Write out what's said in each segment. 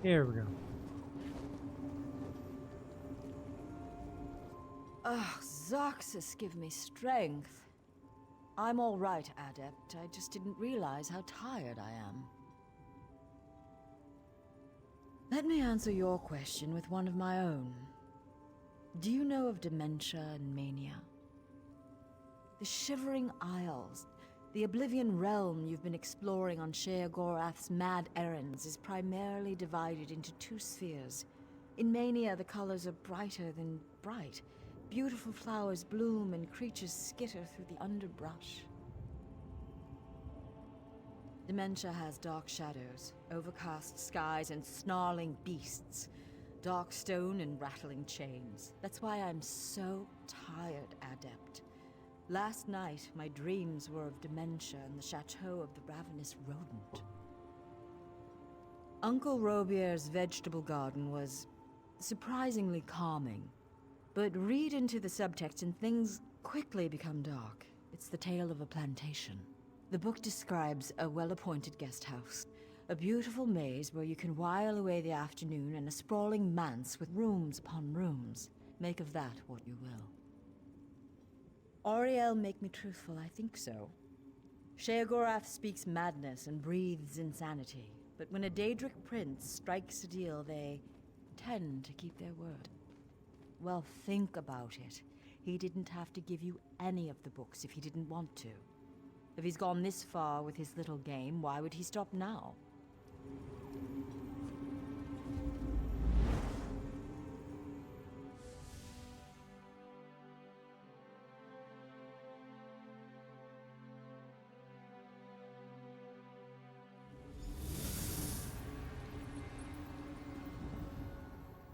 Here we go. Ah, Zoxus, give me strength. I'm all right, Adept. I just didn't realize how tired I am. Let me answer your question with one of my own. Do you know of dementia and mania? The Shivering Isles, the Oblivion realm you've been exploring on Sheogorath's mad errands, is primarily divided into two spheres. In mania, the colors are brighter than bright. Beautiful flowers bloom and creatures skitter through the underbrush. Dementia has dark shadows, overcast skies, and snarling beasts. Dark stone and rattling chains. That's why I'm so tired, Adept. Last night, my dreams were of dementia and the Chateau of the Ravenous Rodent. Uncle Robier's vegetable garden was surprisingly calming. But read into the subtext and things quickly become dark. It's the tale of a plantation. The book describes a well-appointed guest house, a beautiful maze where you can while away the afternoon, and a sprawling manse with rooms upon rooms. Make of that what you will. Auriel make me truthful, I think so. Sheogorath speaks madness and breathes insanity, but when a Daedric prince strikes a deal, they tend to keep their word. Well, think about it. He didn't have to give you any of the books if he didn't want to. If he's gone this far with his little game, why would he stop now?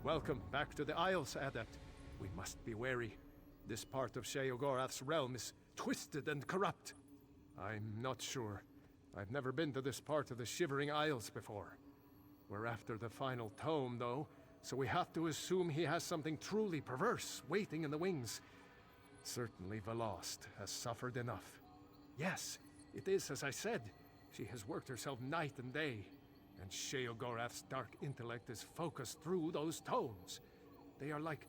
Welcome back to the Isles, Adept. We must be wary. This part of Sheogorath's realm is twisted and corrupt. I'm not sure. I've never been to this part of the Shivering Isles before. We're after the final tome, though, so we have to assume he has something truly perverse waiting in the wings. Certainly Velost has suffered enough. Yes, it is as I said. She has worked herself night and day. And Sheogorath's dark intellect is focused through those tomes. They are like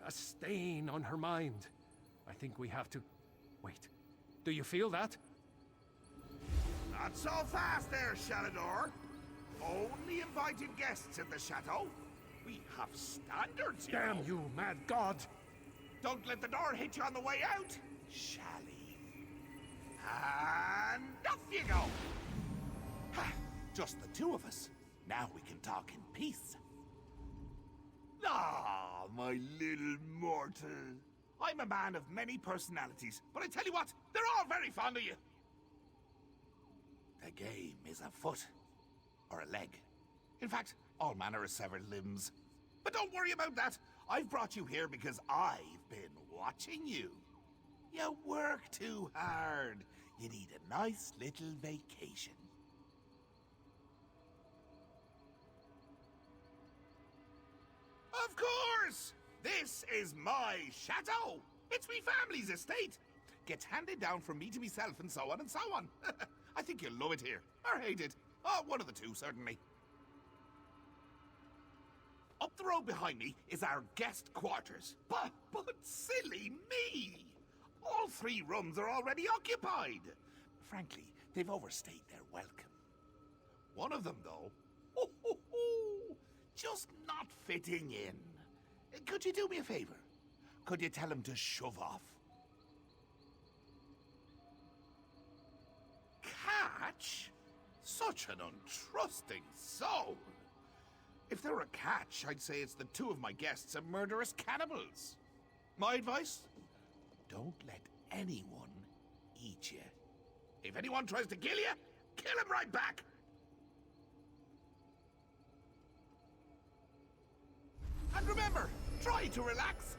a stain on her mind. I think we have to... Wait, do you feel that? Not so fast there, Shalador. Only invited guests in the Chateau. We have standards, you Damn know. you, mad god! Don't let the door hit you on the way out, Shally. And off you go. Ha, just the two of us. Now we can talk in peace. Ah, my little mortal. I'm a man of many personalities, but I tell you what, they're all very fond of you. The game is a foot. Or a leg. In fact, all manner of severed limbs. But don't worry about that. I've brought you here because I've been watching you. You work too hard. You need a nice little vacation. Of course! This is my chateau. It's me family's estate. Gets handed down from me to myself and so on and so on. I think you'll love it here. Or hate it. Oh, one of the two, certainly. Up the road behind me is our guest quarters. But silly me! All 3 rooms are already occupied. Frankly, they've overstayed their welcome. One of them, though, just not fitting in. Could you do me a favor? Could you tell him to shove off? Catch? Such an untrusting soul. If there were a catch, I'd say it's the 2 of my guests are murderous cannibals. My advice? Don't let anyone eat you. If anyone tries to kill you, kill him right back. And remember, try to relax.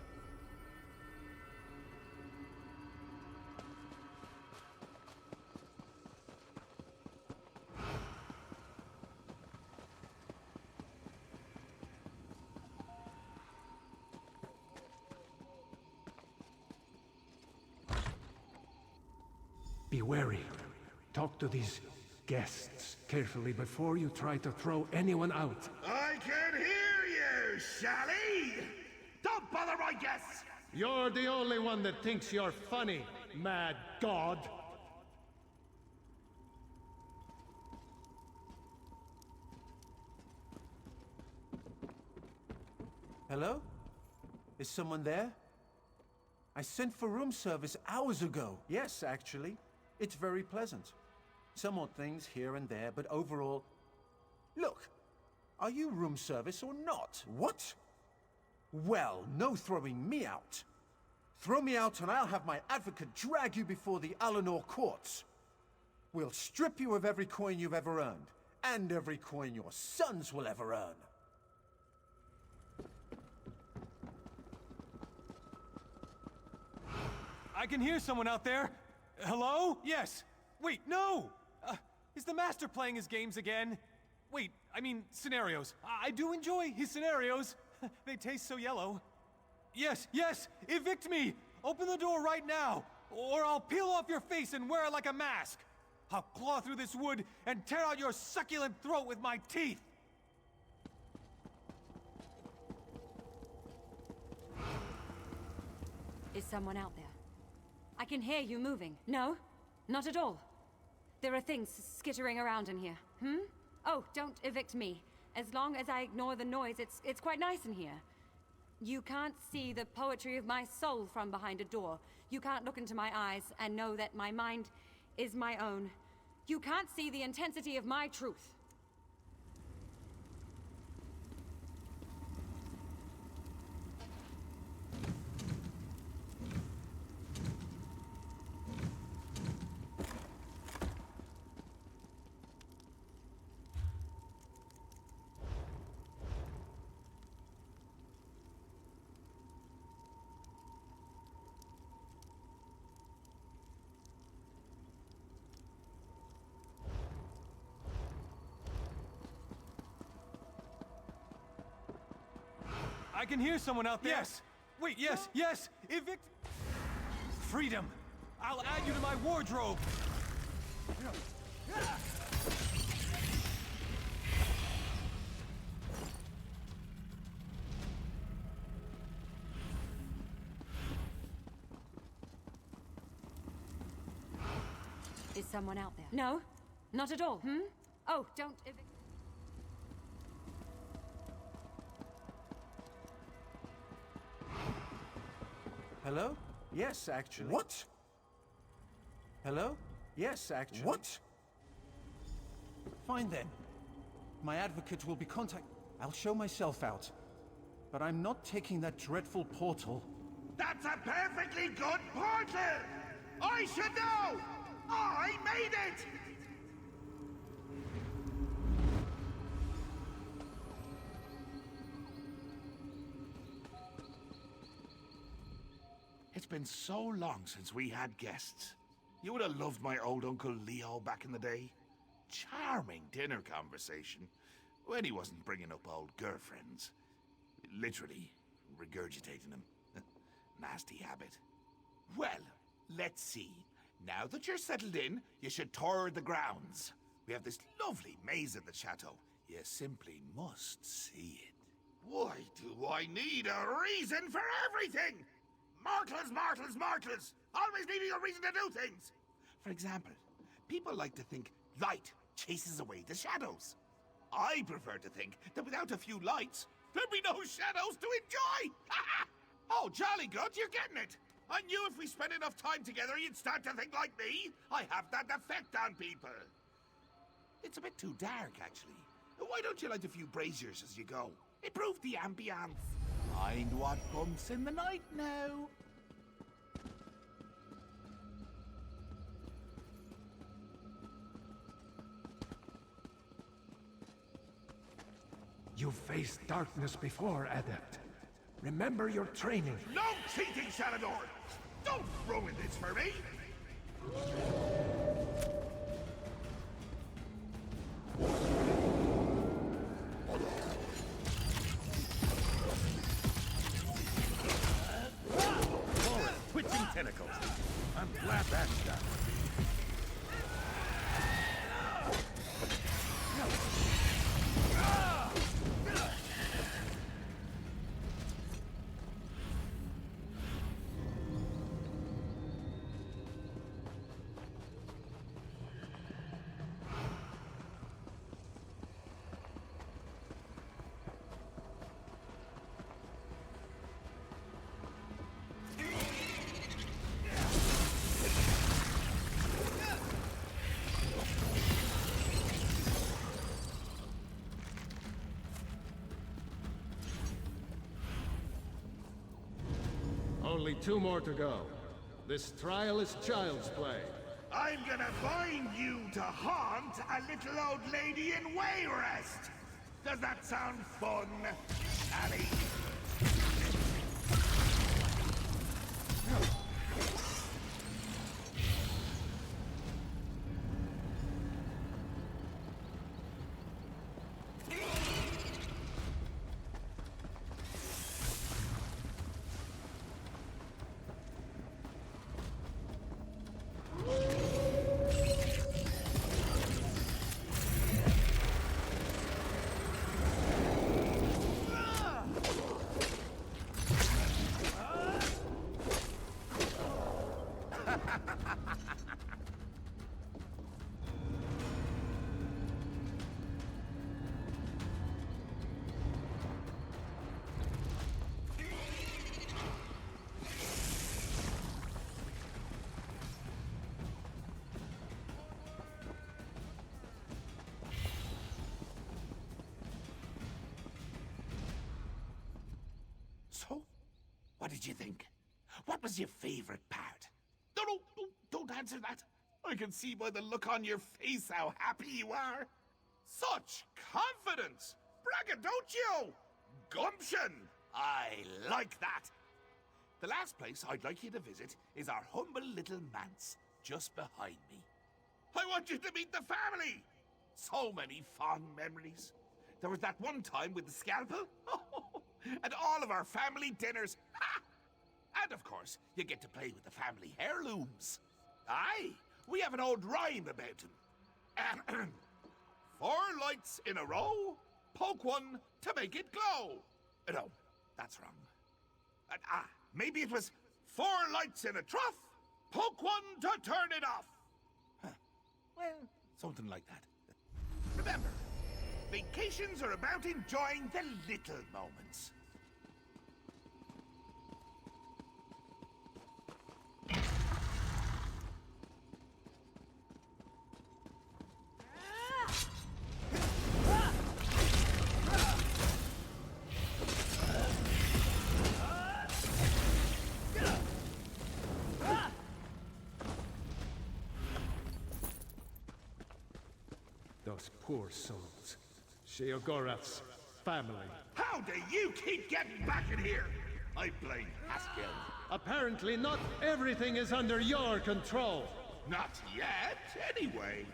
Be wary. Talk to these guests carefully before you try to throw anyone out. I can hear you, Shally! Don't bother my guests! You're the only one that thinks you're funny, mad god. Hello? Is someone there? I sent for room service hours ago. Yes, actually. It's very pleasant. Some odd things here and there, but overall... Look, are you room service or not? What? Well, no throwing me out. Throw me out and I'll have my advocate drag you before the Alinor courts. We'll strip you of every coin you've ever earned, and every coin your sons will ever earn. I can hear someone out there. Hello? Yes. Wait, no! Is the Master playing his games again? Wait, I mean, scenarios. I do enjoy his scenarios. They taste so yellow. Yes, yes! Evict me! Open the door right now! Or I'll peel off your face and wear it like a mask! I'll claw through this wood and tear out your succulent throat with my teeth! Is someone out there? I can hear you moving. No? Not at all. There are things skittering around in here. Oh, don't evict me. As long as I ignore the noise, it's quite nice in here. You can't see the poetry of my soul from behind a door. You can't look into my eyes and know that my mind is my own. You can't see the intensity of my truth. I can hear someone out there. Yes! Wait, yes, yes! Evict... Freedom! I'll add you to my wardrobe! Is someone out there? No? Not at all, Oh, don't evict... Hello? Yes, actually. What? Hello? Yes, actually. What? Fine then. My advocate will be I'll show myself out. But I'm not taking that dreadful portal. That's a perfectly good portal! I should know! I made it! It's been so long since we had guests. You would have loved my old Uncle Leo back in the day. Charming dinner conversation. When he wasn't bringing up old girlfriends. Literally regurgitating them. Nasty habit. Well, let's see. Now that you're settled in, you should tour the grounds. We have this lovely maze at the Chateau. You simply must see it. Why do I need a reason for everything? Mortals, mortals, mortals! Always needing a reason to do things! For example, people like to think light chases away the shadows. I prefer to think that without a few lights, there'd be no shadows to enjoy! Oh, jolly good, you're getting it! I knew if we spent enough time together, you'd start to think like me. I have that effect on people. It's a bit too dark, actually. Why don't you light a few braziers as you go? Improve the ambience. Mind what bumps in the night now. You've faced darkness before, Adept. Remember your training. No cheating, Salvador! Don't ruin this for me! Twitching tentacles. I'm glad that's done. Only 2 more to go. This trial is child's play. I'm gonna bind you to haunt a little old lady in Wayrest. Does that sound fun, Sally? So, what did you think? What was your favorite part? No, don't answer that. I can see by the look on your face how happy you are. Such confidence! Braggadocio! Gumption! I like that. The last place I'd like you to visit is our humble little manse just behind me. I want you to meet the family! So many fond memories. There was that one time with the scalpel. And all of our family dinners. Ha! And of course, you get to play with the family heirlooms. Aye, we have an old rhyme about them. 4 lights in a row, poke one to make it glow. No, that's wrong. Maybe it was 4 lights in a trough, poke one to turn it off. Huh. Well, something like that. Remember, vacations are about enjoying the little moments. Those poor souls. Sheogorath's family. How do you keep getting back in here? I blame Haskell. Apparently not everything is under your control. Not yet, anyway.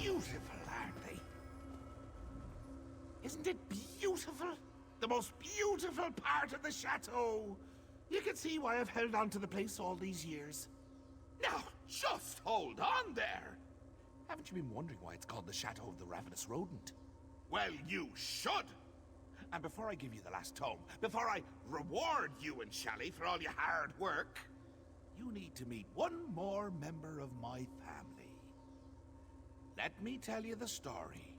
Beautiful, aren't they? Isn't it beautiful? The most beautiful part of the chateau. You can see why I've held on to the place all these years. Now, just hold on there. Haven't you been wondering why it's called the Chateau of the Ravenous Rodent? Well, you should. And before I give you the last tome, before I reward you and Shally for all your hard work, you need to meet one more member of my family. Let me tell you the story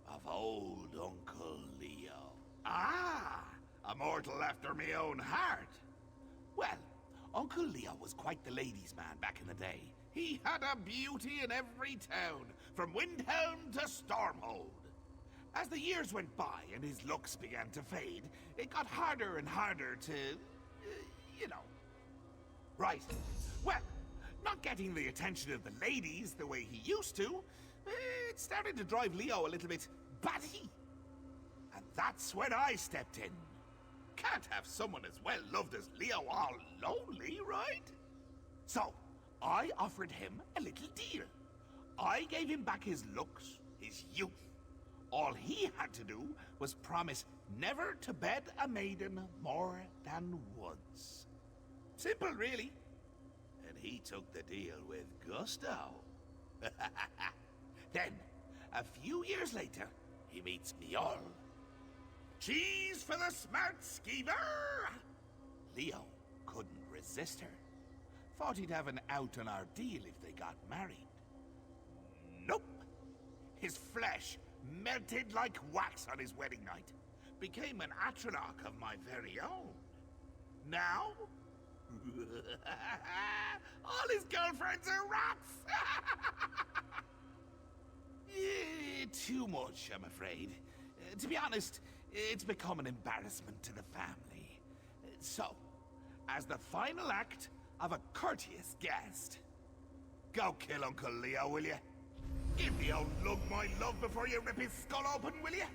of old Uncle Leo. Ah, a mortal after me own heart. Well, Uncle Leo was quite the ladies' man back in the day. He had a beauty in every town, from Windhelm to Stormhold. As the years went by and his looks began to fade, it got harder and harder to, you know. Right. Well, not getting the attention of the ladies the way he used to, it started to drive Leo a little bit batty. And that's when I stepped in. Can't have someone as well loved as Leo all lonely, right? So, I offered him a little deal. I gave him back his looks, his youth. All he had to do was promise never to bed a maiden more than once. Simple, really. and he took the deal with gusto. Then, a few years later, he meets Mjol. Cheese for the smart skeever! Leo couldn't resist her. Thought he'd have an out on our deal if they got married. Nope. His flesh melted like wax on his wedding night. Became an atronach of my very own. Now? All his girlfriends are rats! Too much, I'm afraid. To be honest, it's become an embarrassment to the family. So, as the final act of a courteous guest, go kill Uncle Leo, will you? Give the old lug my love before you rip his skull open, will you?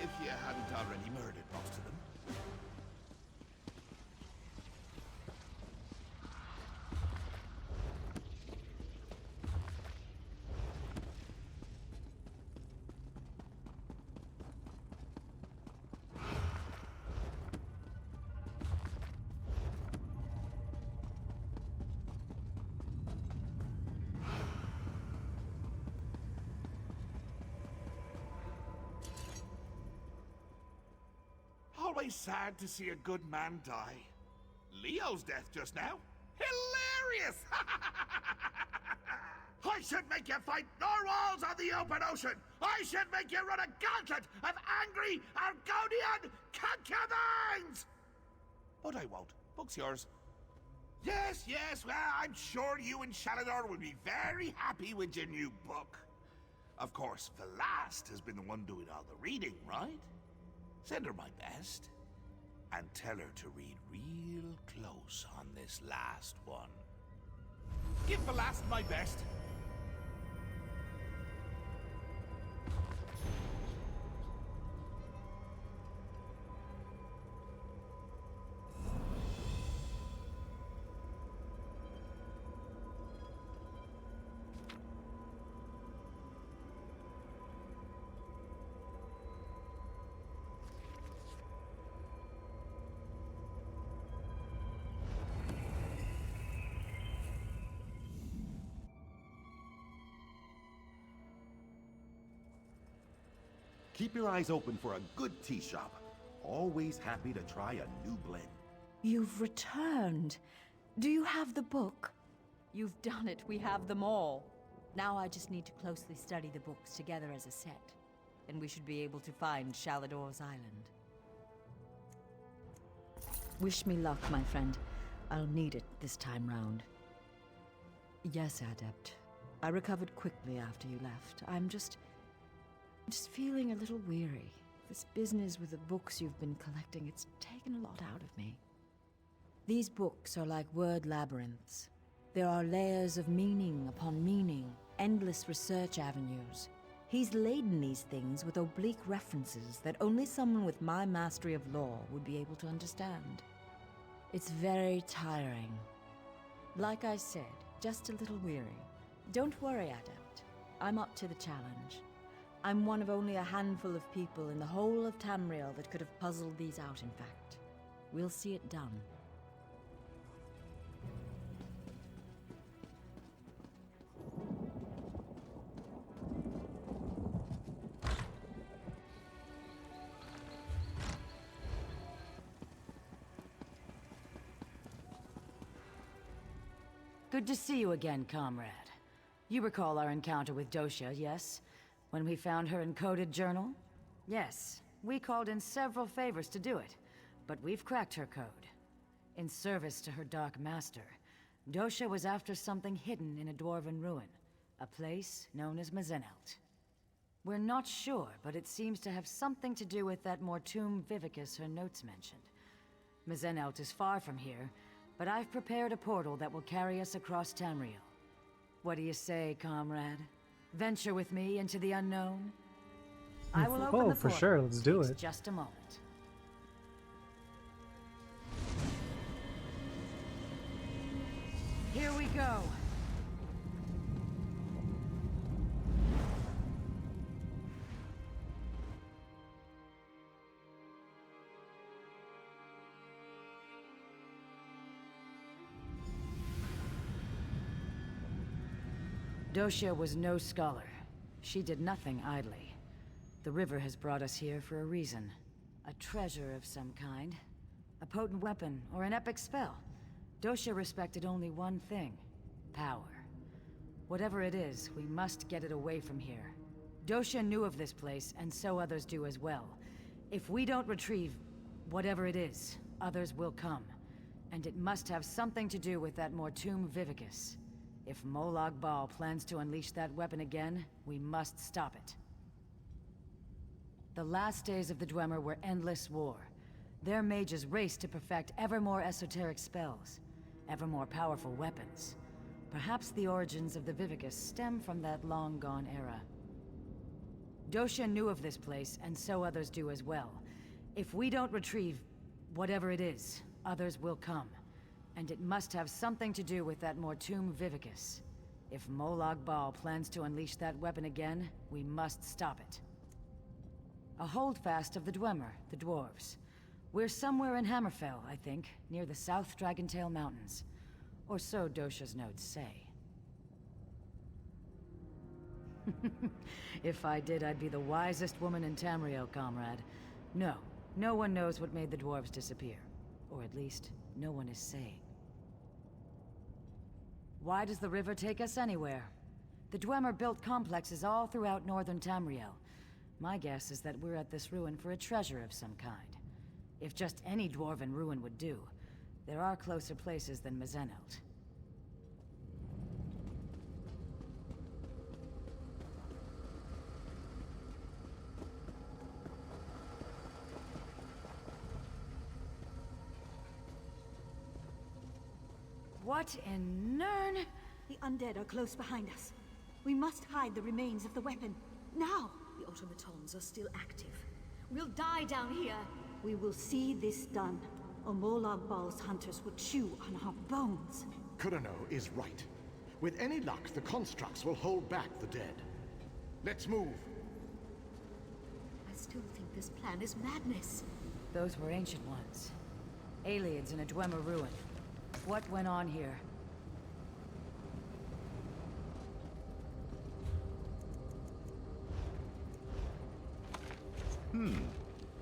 If you hadn't already murdered most of them. Always sad to see a good man die. Leo's death just now? Hilarious! I should make you fight narwhals on the open ocean! I should make you run a gauntlet of angry Argonian concubines! But I won't. Book's yours. Yes, well, I'm sure you and Shalador will be very happy with your new book. Of course, Velast has been the one doing all the reading, right? Send her my best, and tell her to read real close on this last one. Give the last my best. Keep your eyes open for a good tea shop. Always happy to try a new blend. You've returned. Do you have the book? You've done it. We have them all. Now I just need to closely study the books together as a set. And we should be able to find Shalador's island. Wish me luck, my friend. I'll need it this time round. Yes, Adept. I recovered quickly after you left. I'm just feeling a little weary. This business with the books you've been collecting, it's taken a lot out of me. These books are like word labyrinths. There are layers of meaning upon meaning, endless research avenues. He's laden these things with oblique references that only someone with my mastery of law would be able to understand. It's very tiring. Like I said, just a little weary. Don't worry, Adept. I'm up to the challenge. I'm one of only a handful of people in the whole of Tamriel that could have puzzled these out, in fact. We'll see it done. Good to see you again, comrade. You recall our encounter with Dosha, yes? When we found her encoded journal? Yes, we called in several favors to do it, but we've cracked her code. In service to her Dark Master, Dosha was after something hidden in a dwarven ruin, a place known as Mazenelt. We're not sure, but it seems to have something to do with that Mortum Vivicus her notes mentioned. Mazenelt is far from here, but I've prepared a portal that will carry us across Tamriel. What do you say, comrade? Venture with me into the unknown? I will open the for portal. sure, let's do Takes it. just a moment. Here we go. Dosha was no scholar. She did nothing idly. The river has brought us here for a reason. A treasure of some kind. A potent weapon or an epic spell. Dosha respected only one thing. Power. Whatever it is, we must get it away from here. Dosha knew of this place, and so others do as well. If we don't retrieve whatever it is, others will come. And it must have something to do with that Mortum Vivicus. If Molag Bal plans to unleash that weapon again, we must stop it. The last days of the Dwemer were endless war. Their mages raced to perfect ever more esoteric spells, ever more powerful weapons. Perhaps the origins of the Vivicus stem from that long-gone era. Dosha knew of this place, and so others do as well. If we don't retrieve whatever it is, others will come. And it must have something to do with that Mortum Vivicus. If Molag Bal plans to unleash that weapon again, we must stop it. A holdfast of the Dwemer, the dwarves. We're somewhere in Hammerfell, I think, near the South Dragontail Mountains. Or so Dosha's notes say. If I did, I'd be the wisest woman in Tamriel, comrade. No, no one knows what made the dwarves disappear. Or at least, no one is saying. Why does the river take us anywhere? The Dwemer built complexes all throughout northern Tamriel. My guess is that we're at this ruin for a treasure of some kind. If just any dwarven ruin would do, there are closer places than Mazenelt. What in Nern? The undead are close behind us. We must hide the remains of the weapon. Now! The automatons are still active. We'll die down here. We will see this done, or Molag Bal's hunters will chew on our bones. Kurano is right. With any luck, the constructs will hold back the dead. Let's move. I still think this plan is madness. Those were ancient ones. Aliens in a Dwemer ruin. What went on here?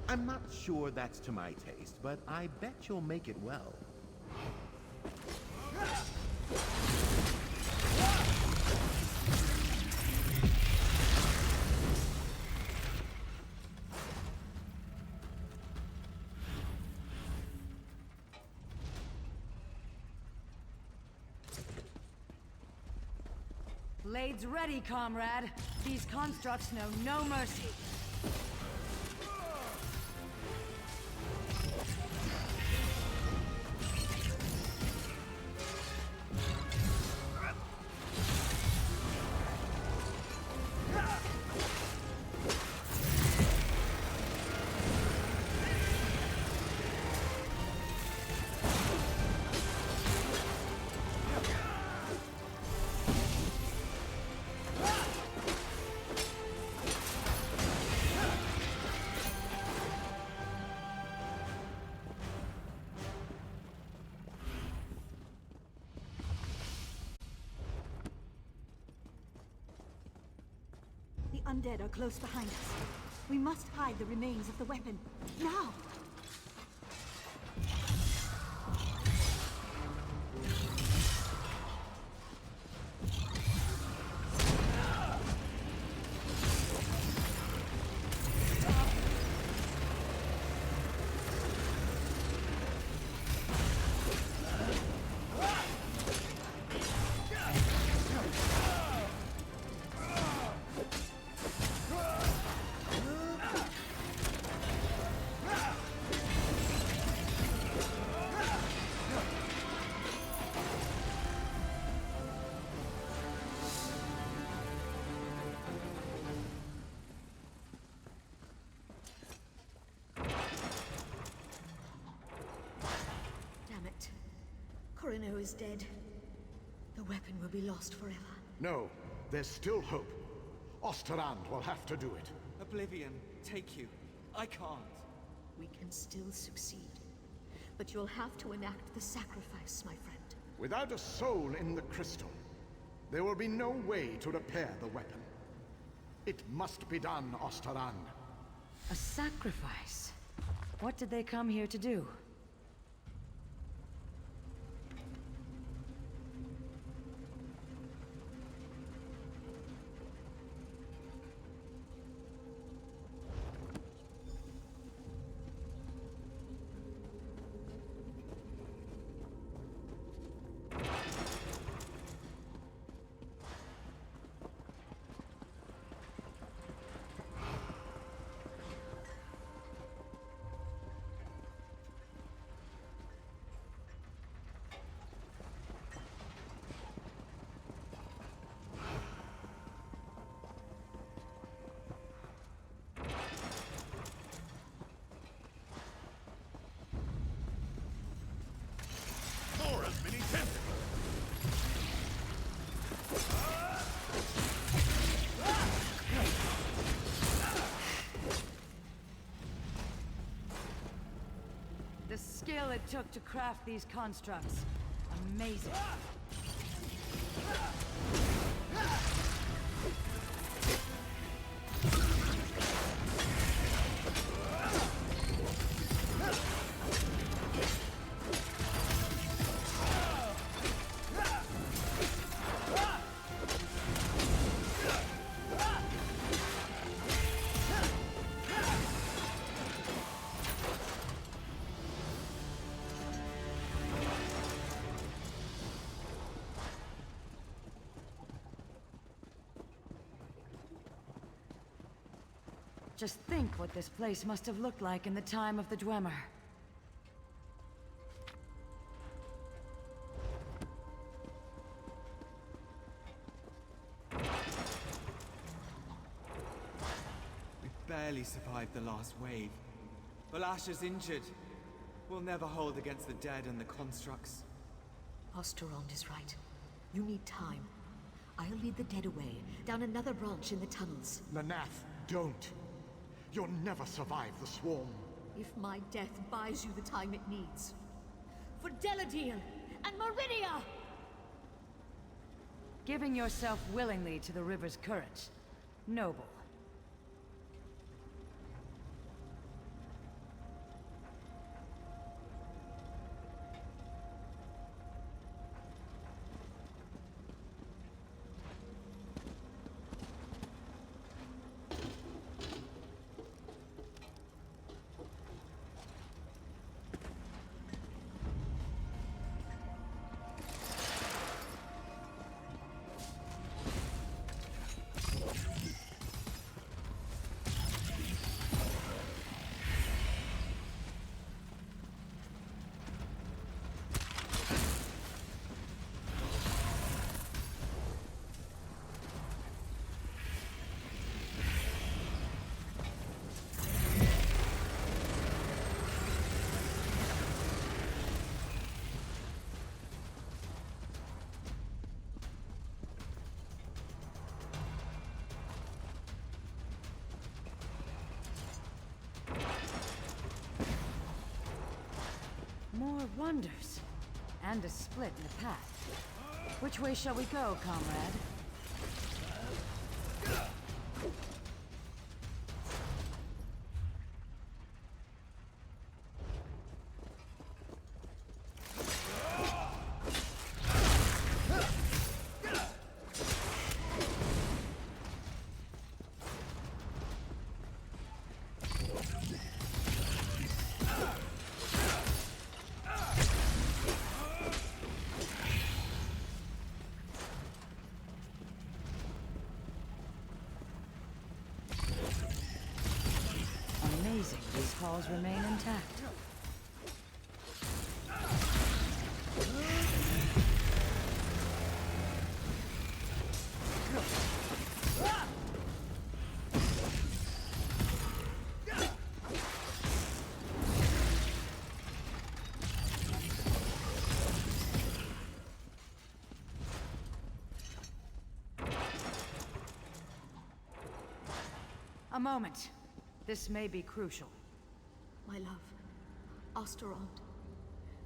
I'm not sure that's to my taste, but I bet you'll make it well. Blades ready, comrade. These constructs know no mercy. The undead are close behind us. We must hide the remains of the weapon. Now! is dead. The weapon will be lost forever. No, there's still hope. Osterand will have to do it. Oblivion, take you. I can't. We can still succeed. But you'll have to enact the sacrifice, my friend. Without a soul in the crystal, there will be no way to repair the weapon. It must be done, Osterand. A sacrifice? What did they come here to do? The skill it took to craft these constructs. Amazing. Just think what this place must have looked like in the time of the Dwemer. We barely survived the last wave. Valasha's injured. We'll never hold against the dead and the constructs. Osterond is right. You need time. I'll lead the dead away, down another branch in the tunnels. Lanath, don't. You'll never survive the swarm. If my death buys you the time it needs. For Deladil and Meridia! Giving yourself willingly to the river's current. Noble. More wonders. And a split in the path. Which way shall we go, comrade? Amazing these halls remain intact. A moment. This may be crucial. My love, Osterond,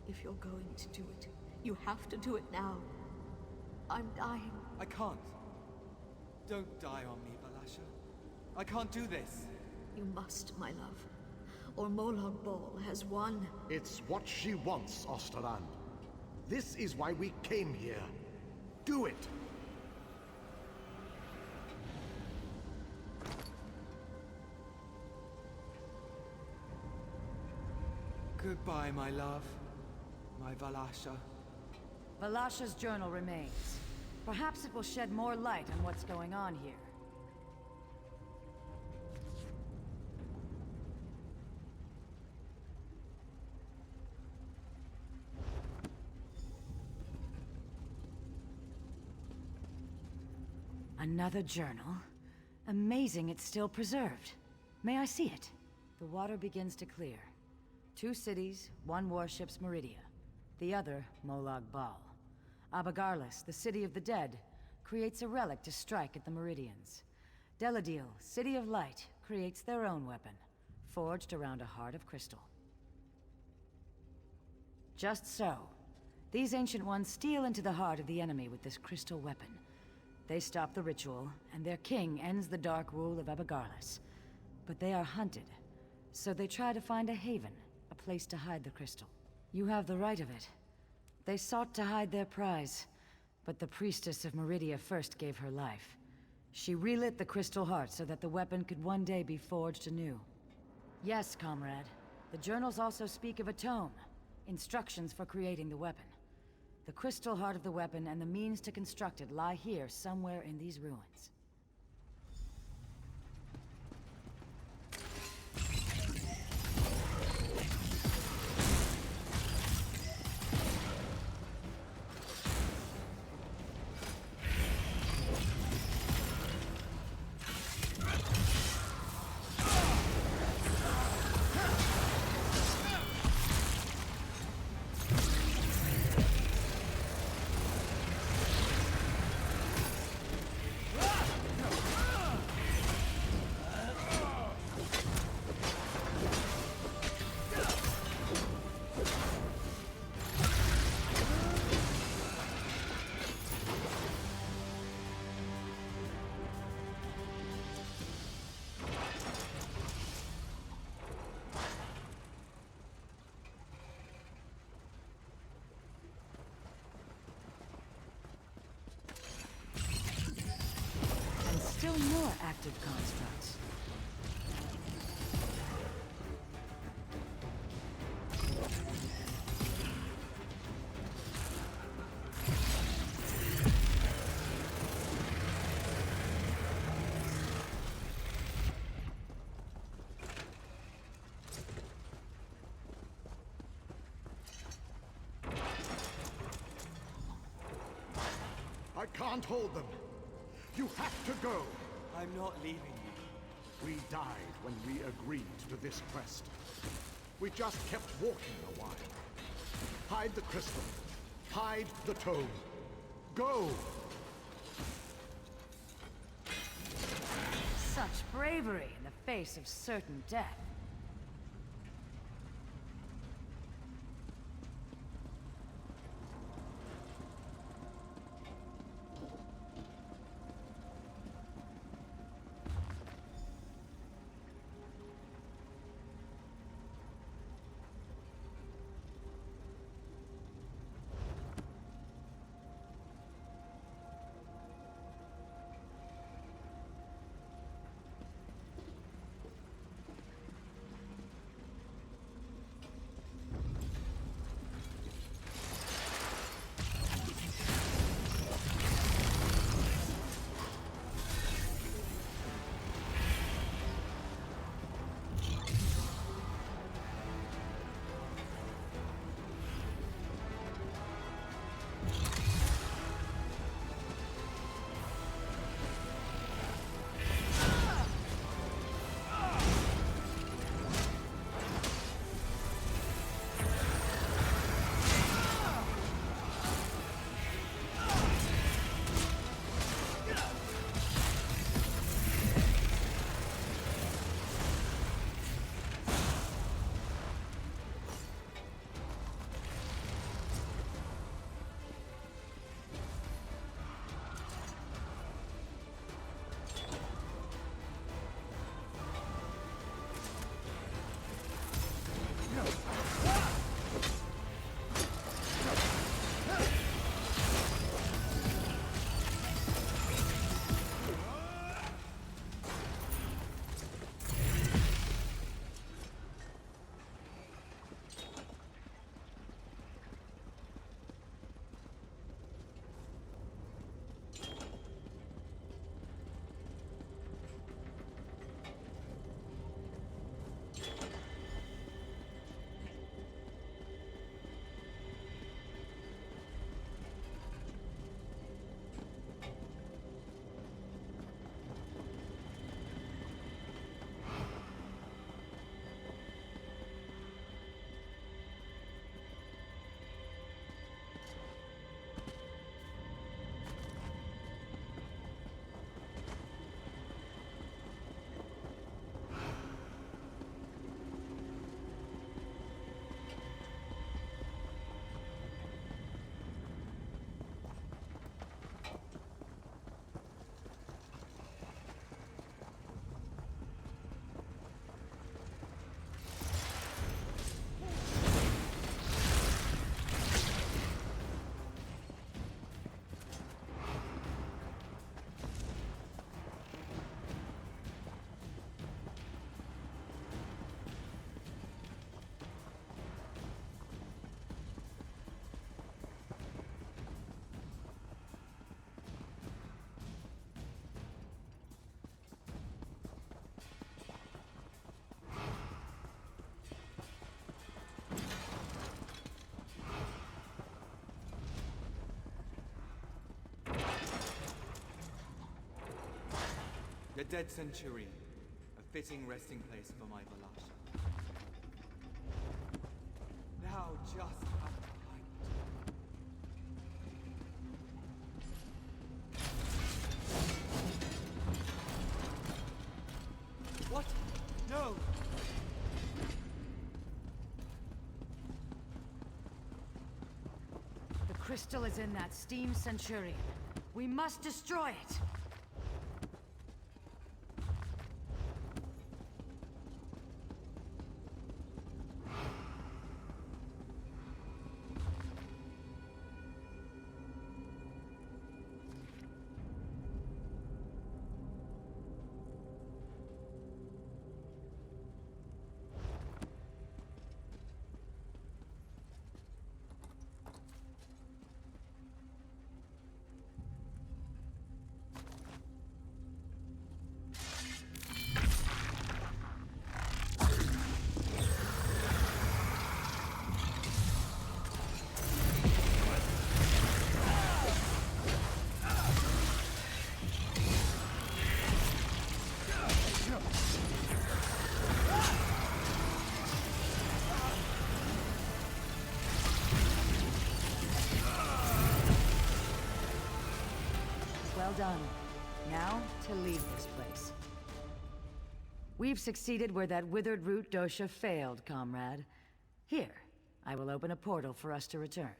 if you're going to do it, you have to do it now. I'm dying. I can't. Don't die on me, Valasha. I can't do this. You must, my love. Or Molag Bal has won. It's what she wants, Osterand. This is why we came here. Do it! Goodbye, my love. My Valasha. Valasha's journal remains. Perhaps it will shed more light on what's going on here. Another journal? Amazing it's still preserved. May I see it? The water begins to clear. 2 cities, 1 warship's Meridia. The other, Molag Bal. Abagarlis, the city of the dead, creates a relic to strike at the Meridians. Deladil, City of Light, creates their own weapon, forged around a heart of crystal. Just so. These Ancient Ones steal into the heart of the enemy with this crystal weapon. They stop the ritual, and their king ends the dark rule of Abagarlis. But they are hunted, so they try to find a haven, a place to hide the crystal. You have the right of it. They sought to hide their prize, but the priestess of Meridia first gave her life. She relit the crystal heart so that the weapon could one day be forged anew. Yes, comrade. The journals also speak of a tome, instructions for creating the weapon. The crystal heart of the weapon and the means to construct it lie here somewhere in these ruins. Still more active constructs. I can't hold them. You have to go. I'm not leaving you. We died when we agreed to this quest. We just kept walking a while. Hide the crystal. Hide the tome. Go! Such bravery in the face of certain death. The dead Centurion. A fitting resting place for my Valasha. Thou just have to hide it. What? No! The crystal is in that steam Centurion. We must destroy it! Well done. Now, to leave this place. We've succeeded where that withered root dosha failed, comrade. Here, I will open a portal for us to return.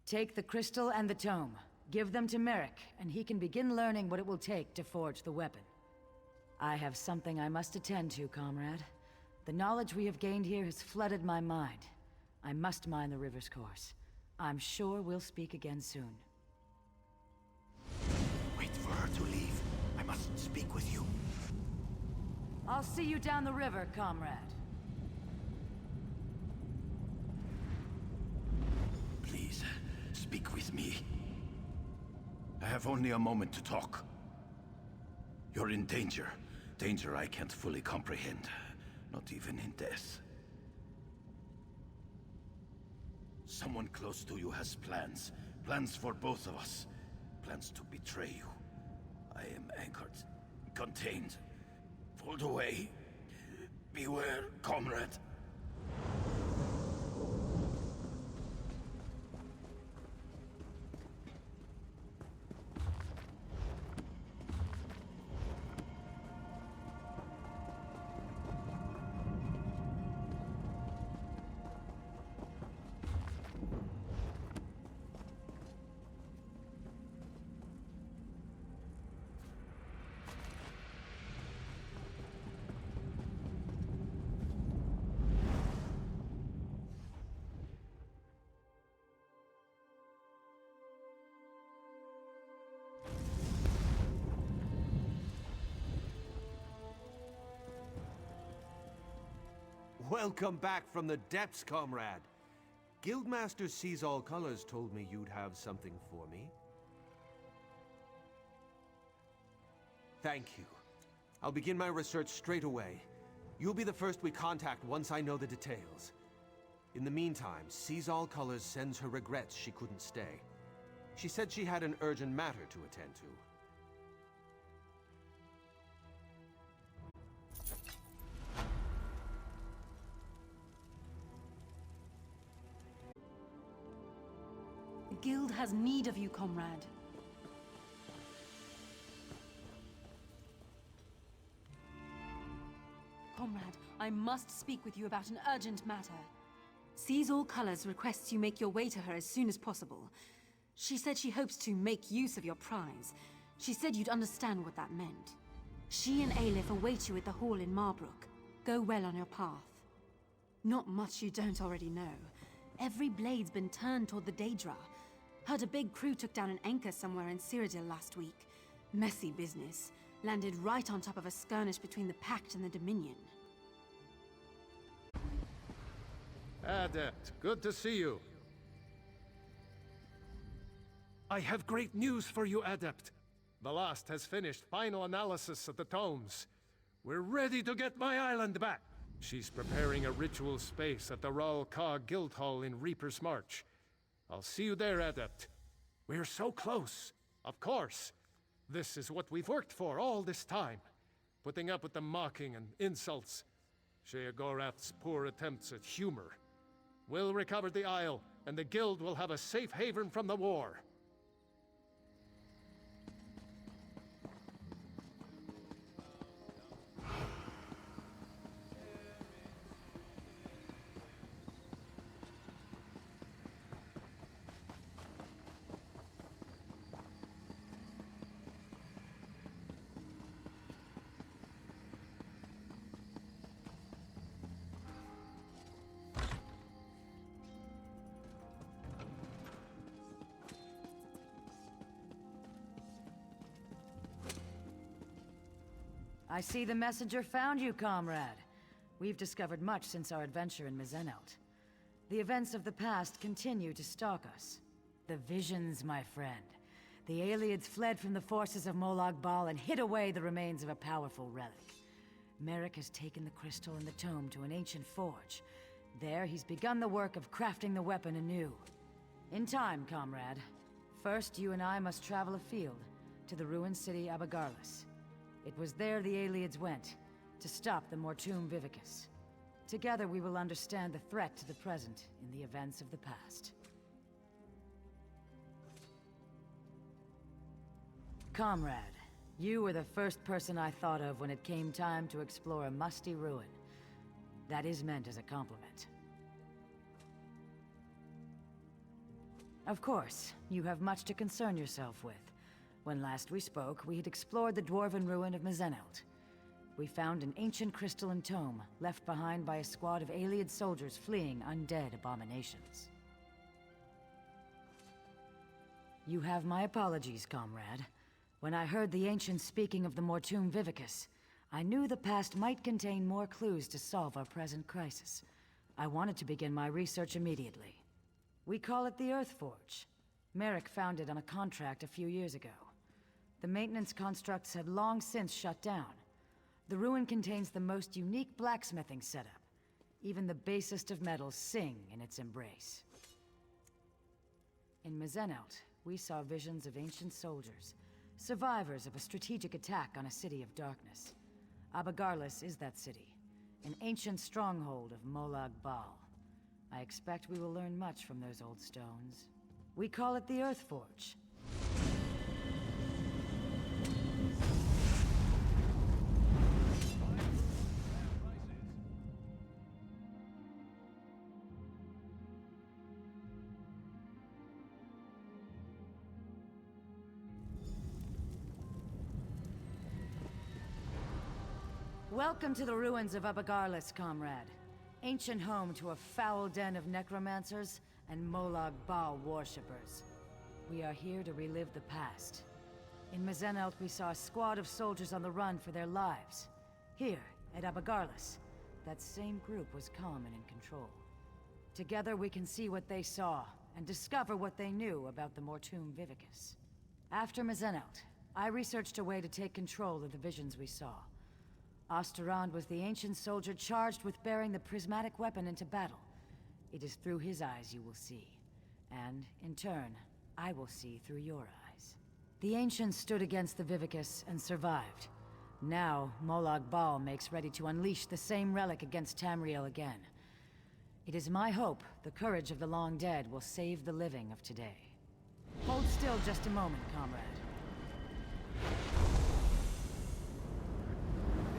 Take the crystal and the tome. Give them to Merrick, and he can begin learning what it will take to forge the weapon. I have something I must attend to, comrade. The knowledge we have gained here has flooded my mind. I must mind the river's course. I'm sure we'll speak again soon. Wait for her to leave. I must speak with you. I'll see you down the river, comrade. Please, speak with me. I have only a moment to talk. You're in danger. Danger I can't fully comprehend. Not even in death. Someone close to you has plans. Plans for both of us. Plans to betray you. I am anchored. Contained. Pulled away. Beware, comrade. Welcome back from the depths, comrade. Guildmaster Sees All Colors told me you'd have something for me. Thank you. I'll begin my research straight away. You'll be the first we contact once I know the details. In the meantime, Sees All Colors sends her regrets she couldn't stay. She said she had an urgent matter to attend to. The guild has need of you, comrade. Comrade, I must speak with you about an urgent matter. Sees All Colors requests you make your way to her as soon as possible. She said she hopes to make use of your prize. She said you'd understand what that meant. She and Aelif await you at the hall in Marbrook. Go well on your path. Not much you don't already know. Every blade's been turned toward the Daedra. Heard a big crew took down an anchor somewhere in Cyrodiil last week. Messy business. Landed right on top of a skirmish between the Pact and the Dominion. Adept, good to see you. I have great news for you, Adept. Velast has finished final analysis of the tomes. We're ready to get my island back. She's preparing a ritual space at the Ral Ka Guildhall in Reaper's March. I'll see you there, Adept. We're so close. Of course. This is what we've worked for all this time. putting up with the mocking and insults. Sheogorath's poor attempts at humor. We'll recover the Isle, and the Guild will have a safe haven from the war. I see the messenger found you, comrade. We've discovered much since our adventure in Mizenelt. The events of the past continue to stalk us. The visions, my friend. The Aelids fled from the forces of Molag Bal and hid away the remains of a powerful relic. Merrick has taken the crystal and the tome to an ancient forge. There, he's begun the work of crafting the weapon anew. In time, comrade. First, you and I must travel afield, to the ruined city Abagarlis. It was there the Aelids went, to stop the Mortum Vivicus. Together we will understand the threat to the present in the events of the past. Comrade, you were the first person I thought of when it came time to explore a musty ruin. That is meant as a compliment. Of course, you have much to concern yourself with. When last we spoke, we had explored the dwarven ruin of Mizenelt. We found an ancient crystalline tome, left behind by a squad of Aeliid soldiers fleeing undead abominations. You have my apologies, comrade. When I heard the ancients speaking of the Mortum Vivicus, I knew the past might contain more clues to solve our present crisis. I wanted to begin my research immediately. We call it the Earth Forge. Merrick found it on a contract a few years ago. The maintenance constructs had long since shut down. The ruin contains the most unique blacksmithing setup. Even the basest of metals sing in its embrace. In Mizenelt, we saw visions of ancient soldiers, survivors of a strategic attack on a city of darkness. Abagarlis is that city, an ancient stronghold of Molag Bal. I expect we will learn much from those old stones. We call it the Earth Forge. Welcome to the ruins of Abagarlis, comrade. Ancient home to a foul den of necromancers and Molag Bal worshippers. We are here to relive the past. In Mizenelt, we saw a squad of soldiers on the run for their lives. Here, at Abagarlis, that same group was calm and in control. Together we can see what they saw, and discover what they knew about the Mortum Vivicus. After Mizenelt, I researched a way to take control of the visions we saw. Osterond was the ancient soldier charged with bearing the prismatic weapon into battle. It is through his eyes you will see. And, in turn, I will see through your eyes. The ancients stood against the Vivicus and survived. Now, Molag Bal makes ready to unleash the same relic against Tamriel again. It is my hope the courage of the long dead will save the living of today. Hold still just a moment, comrade.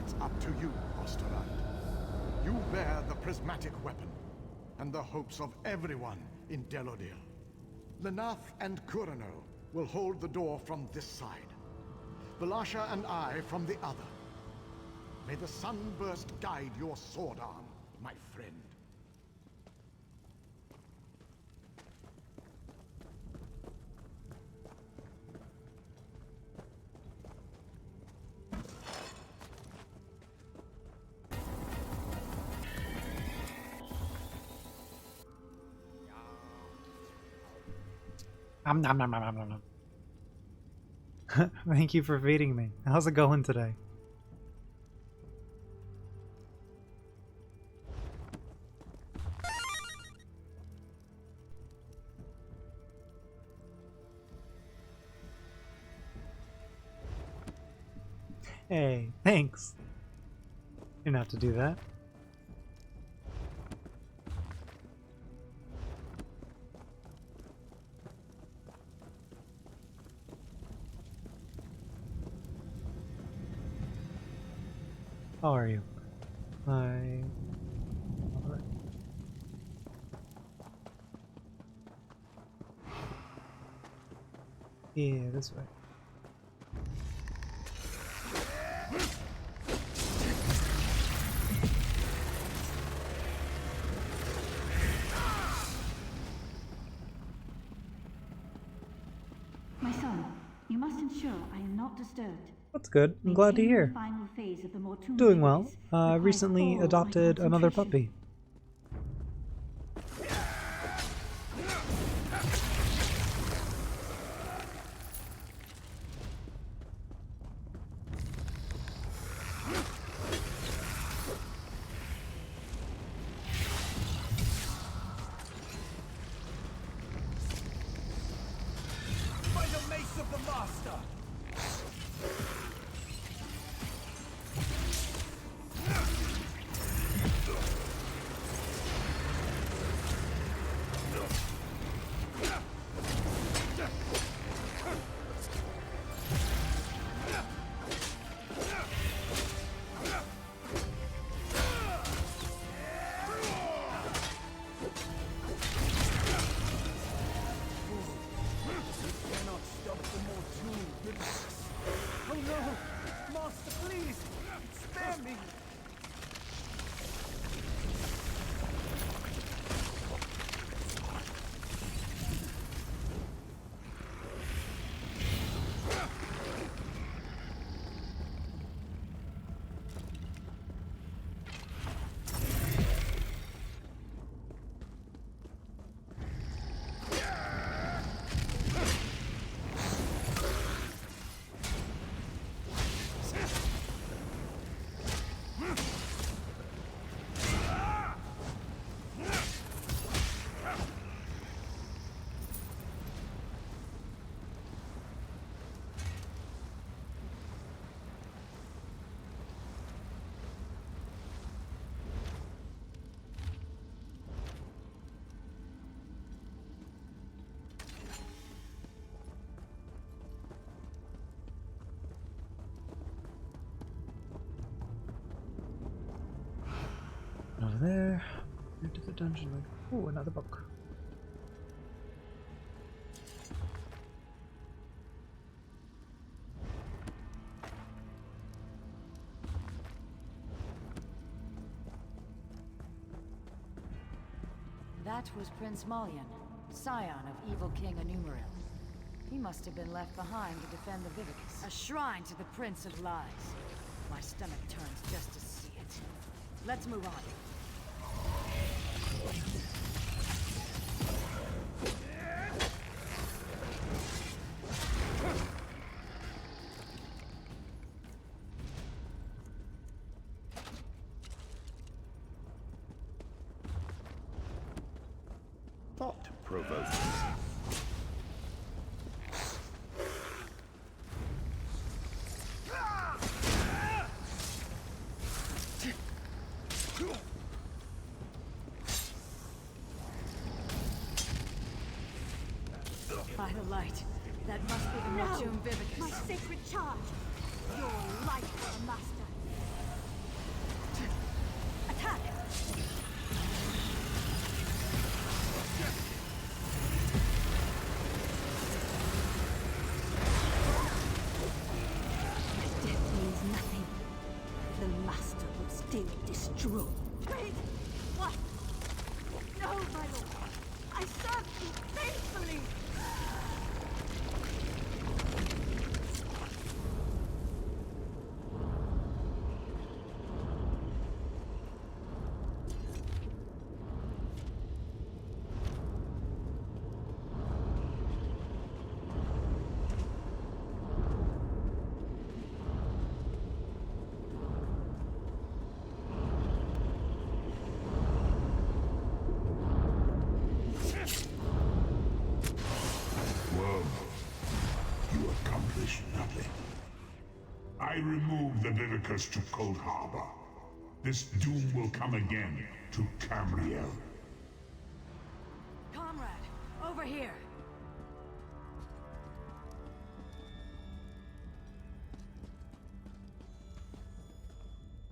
It's up to you, Osterand. You bear the prismatic weapon, and the hopes of everyone in Delodil. Lenath and Kurano will hold the door from this side. Valasha and I from the other. May the sunburst guide your sword arm, my friend. Nom, nom, nom, nom, nom, nom. Thank you for feeding me. How's it going today? Hey, thanks. You didn't have to do that. How are you? Alright. Yeah, this way. My son, you must ensure I am not disturbed. That's good. I'm glad to hear. Maintaining the final phase of the Mortum Doing well. Vivicus requires Recently all my adopted another concentration. puppy. By the mace of the master! Cannot stop the Mortum Vivicus. Oh no! Master, please! Spare me! Over there. Into the dungeon. Ooh, another book. That was Prince Malian, scion of evil King Anumeril. He must have been left behind to defend the Vivicus. A shrine to the Prince of Lies. My stomach turns just to see it. Let's move on. Thought-provoking. By the light, that must be the Mortum Vivicus. My sacred charge! Your life, master! Attack! My death means nothing. The master will still destroy. Wait! What? No, my lord! I served you faithfully! the Vivicus to Cold Harbor. This doom will come again to Camriel. Comrade, over here!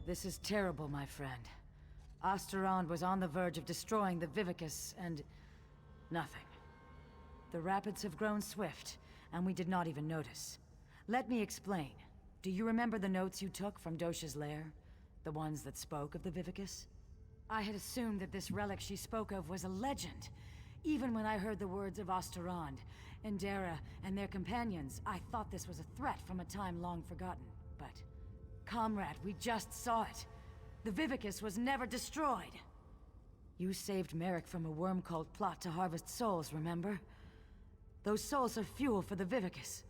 This is terrible, my friend. Osterond was on the verge of destroying the Vivicus, and... nothing. The rapids have grown swift, and we did not even notice. Let me explain. Do you remember the notes you took from Dosha's lair? The ones that spoke of the Vivicus? I had assumed that this relic she spoke of was a legend. Even when I heard the words of Osterond, Endera, and their companions, I thought this was a threat from a time long forgotten. But, comrade, we just saw it. The Vivicus was never destroyed. You saved Merrick from a worm-cult plot to harvest souls, remember? Those souls are fuel for the Vivicus.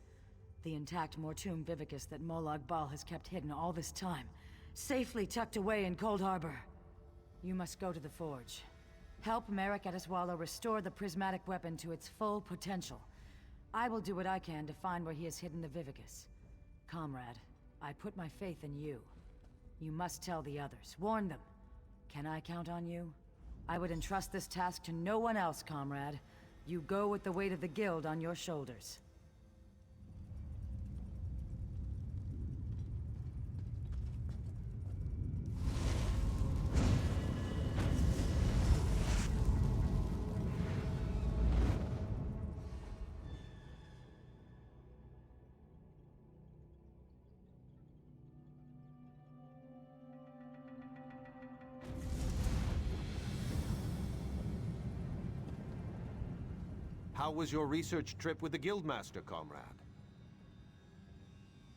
The intact Mortum Vivicus that Molag Bal has kept hidden all this time, safely tucked away in Cold Harbor. You must go to the Forge. Help Merrick Adeswala restore the prismatic weapon to its full potential. I will do what I can to find where he has hidden the Vivicus. Comrade, I put my faith in you. You must tell the others. Warn them. Can I count on you? I would entrust this task to no one else, comrade. You go with the weight of the Guild on your shoulders. How was your research trip with the Guildmaster, comrade?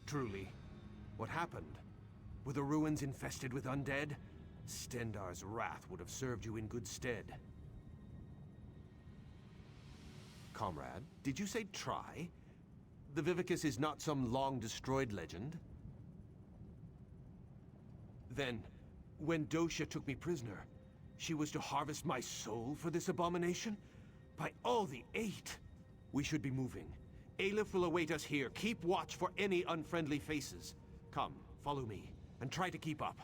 Truly, what happened? Were the ruins infested with undead? Stendar's wrath would have served you in good stead. Comrade, did you say try? The Vivicus is not some long-destroyed legend? Then, when Dosha took me prisoner, she was to harvest my soul for this abomination? By all the eight! We should be moving. Aleph will await us here. Keep watch for any unfriendly faces. Come, follow me, and try to keep up.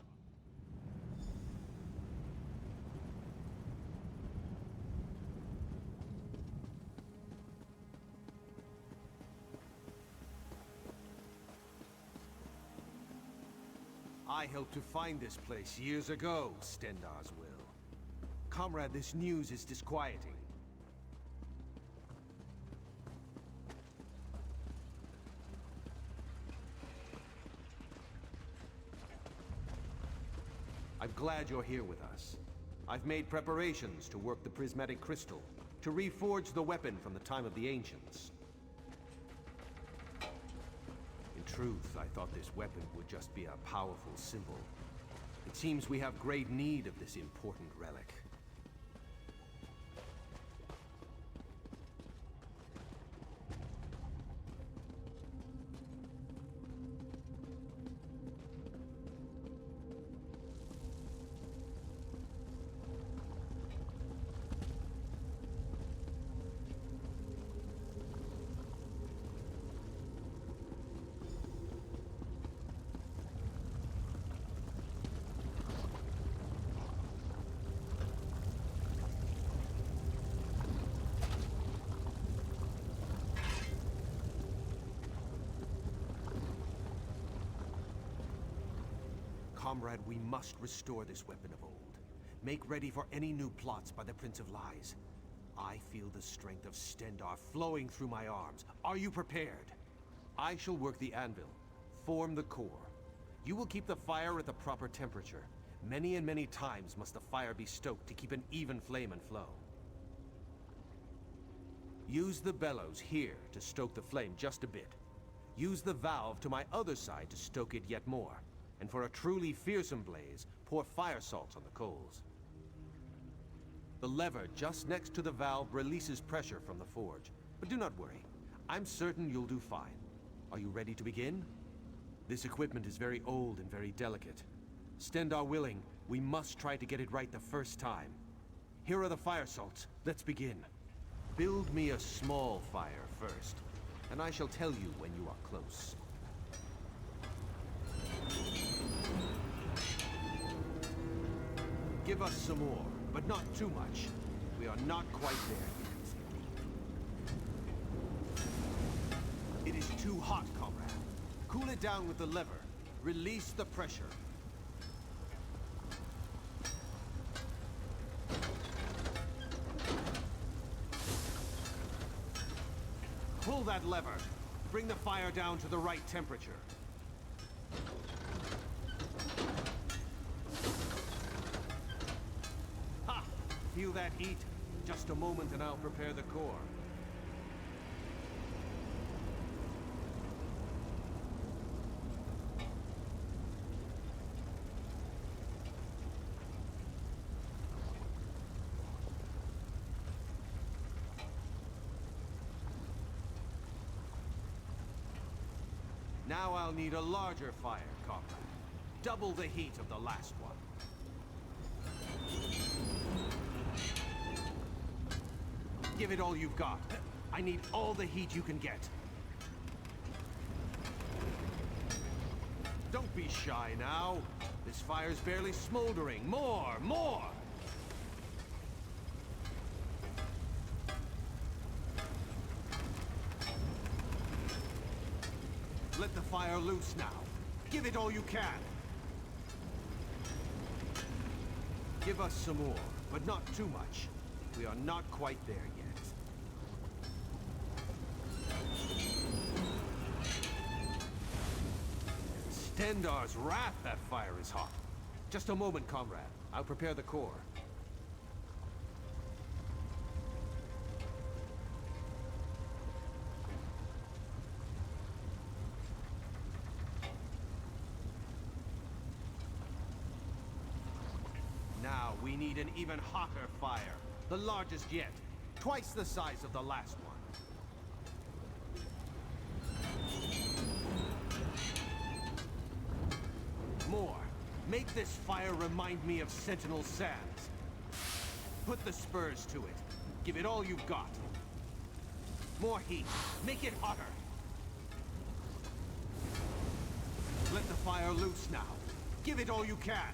I helped to find this place years ago, Stendar's will. Comrade, this news is disquieting. I'm glad you're here with us. I've made preparations to work the prismatic crystal, to reforge the weapon from the time of the ancients. In truth, I thought this weapon would just be a powerful symbol. It seems we have great need of this important relic. Comrade, we must restore this weapon of old. Make ready for any new plots by the Prince of Lies. I feel the strength of Stendar flowing through my arms. Are you prepared? I shall work the anvil, form the core. You will keep the fire at the proper temperature. Many and many times must the fire be stoked to keep an even flame and flow. Use the bellows here to stoke the flame just a bit. Use the valve to my other side to stoke it yet more. And for a truly fearsome blaze, pour fire salts on the coals. The lever just next to the valve releases pressure from the forge. But do not worry. I'm certain you'll do fine. Are you ready to begin? This equipment is very old and very delicate. Stendar willing, we must try to get it right the first time. Here are the fire salts. Let's begin. Build me a small fire first, and I shall tell you when you are close. Give us some more, but not too much. We are not quite there yet. It is too hot, comrade. Cool it down with the lever. Release the pressure. Pull that lever. Bring the fire down to the right temperature. Ha! Feel that heat? Just a moment and I'll prepare the core. Now I'll need a larger fire, comrade. Double the heat of the last one. Give it all you've got. I need all the heat you can get. Don't be shy now. This fire's barely smoldering. More! More! Let the fire loose now. Give it all you can. Give us some more, but not too much. We are not quite there yet. Stendar's wrath, that fire is hot. Just a moment, comrade. I'll prepare the core. Now we need an even hotter fire. The largest yet. Twice the size of the last one. More. Make this fire remind me of Sentinel Sands. Put the spurs to it. Give it all you've got. More heat. Make it hotter. Let the fire loose now. Give it all you can.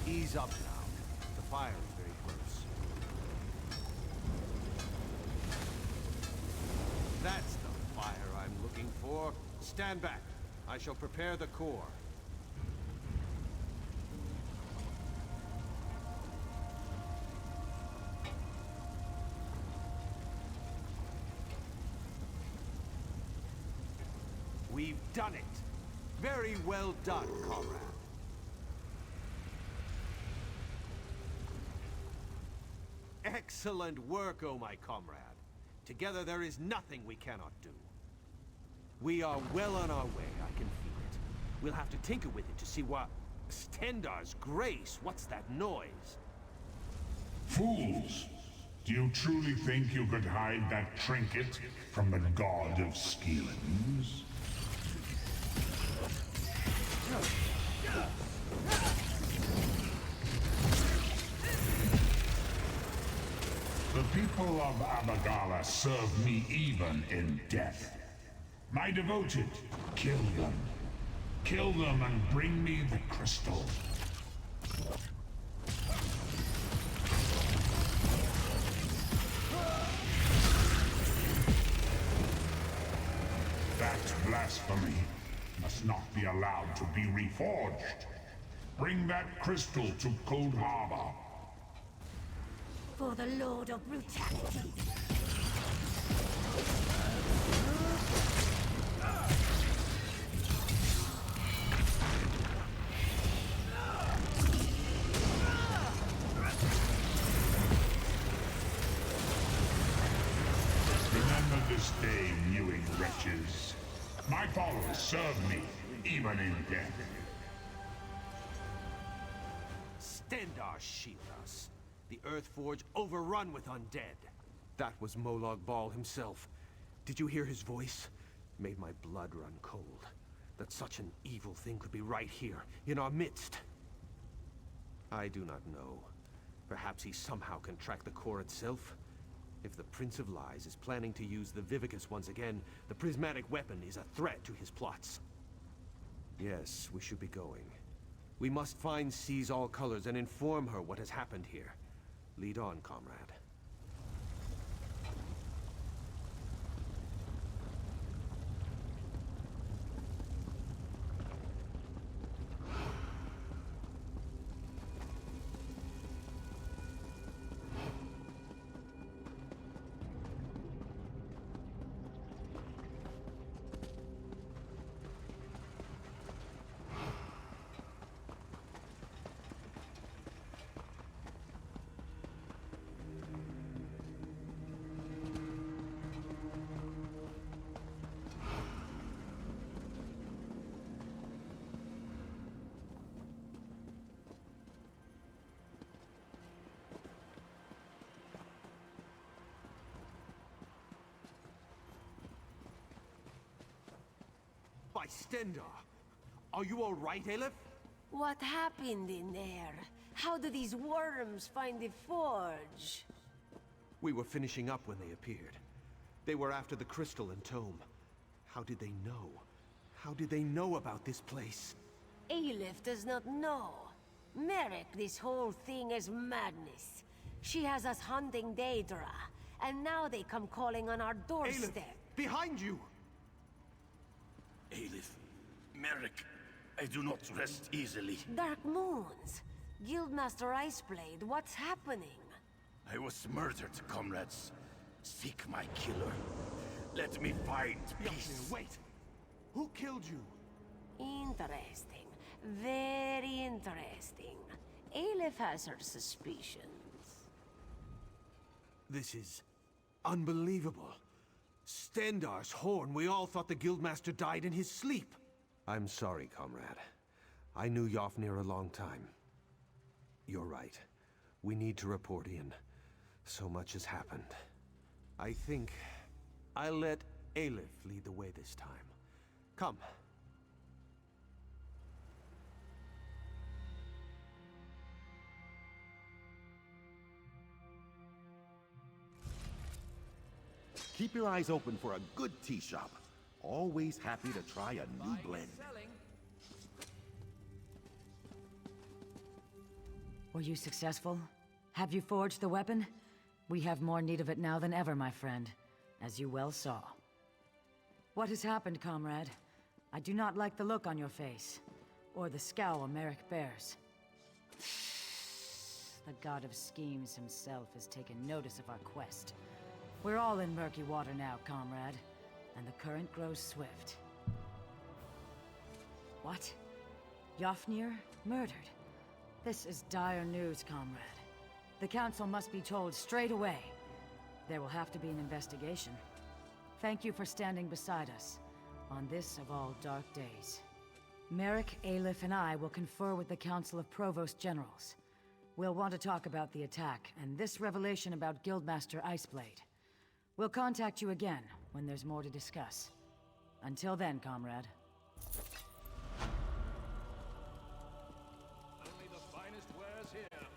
Ease up now. The fire is very close. That's the fire I'm looking for. Stand back. I shall prepare the core. We've done it. Very well done, comrade. Excellent work, oh my comrade. Together there is nothing we cannot do. We are well on our way, I can feel it. We'll have to tinker with it to see what... Stendar's grace, what's that noise? Fools! Do you truly think you could hide that trinket from the god of skillings? The people of Abagala serve me even in death. My devoted, kill them. Kill them and bring me the crystal. That blasphemy must not be allowed to be reforged. Bring that crystal to Cold Harbor. For the Lord of Brutality. Remember this day, mewing wretches. My followers serve me, even in death. Stendar shield us. The Earthforge overrun with undead. That was Molag Bal himself. Did you hear his voice? Made my blood run cold. That such an evil thing could be right here, in our midst. I do not know. Perhaps he somehow can track the core itself? If the Prince of Lies is planning to use the Vivicus once again, the prismatic weapon is a threat to his plots. Yes, we should be going. We must find Seize All Colors and inform her what has happened here. Lead on, comrade. By Stendar! Are you all right, Aleph? What happened in there? How did these worms find the forge? We were finishing up when they appeared. They were after the crystal and tome. How did they know? How did they know about this place? Aleph does not know. Merrick, this whole thing is madness. She has us hunting Daedra, and now they come calling on our doorstep. Aleph, behind you! Aleph, Merrick, I do not rest easily. Dark Moons! Guildmaster Iceblade, what's happening? I was murdered, comrades. Seek my killer. Let me find peace. Wait! Who killed you? Interesting. Very interesting. Aleph has her suspicions. This is unbelievable. Stendar's horn. We all thought the Guildmaster died in his sleep. I'm sorry, comrade. I knew Yofnir a long time. You're right. We need to report in. So much has happened. I think I'll let Aleph lead the way this time. Come. Keep your eyes open for a good tea shop. Always happy to try a new blend. Were you successful? Have you forged the weapon? We have more need of it now than ever, my friend, as you well saw. What has happened, comrade? I do not like the look on your face, or the scowl Merrick bears. The god of schemes himself has taken notice of our quest. We're all in murky water now, comrade, and the current grows swift. What? Yofnir murdered? This is dire news, comrade. The Council must be told straight away. There will have to be an investigation. Thank you for standing beside us on this of all dark days. Merrick, Aleph, and I will confer with the Council of Provost Generals. We'll want to talk about the attack and this revelation about Guildmaster Iceblade. We'll contact you again when there's more to discuss. Until then, comrade. Only the finest wares here.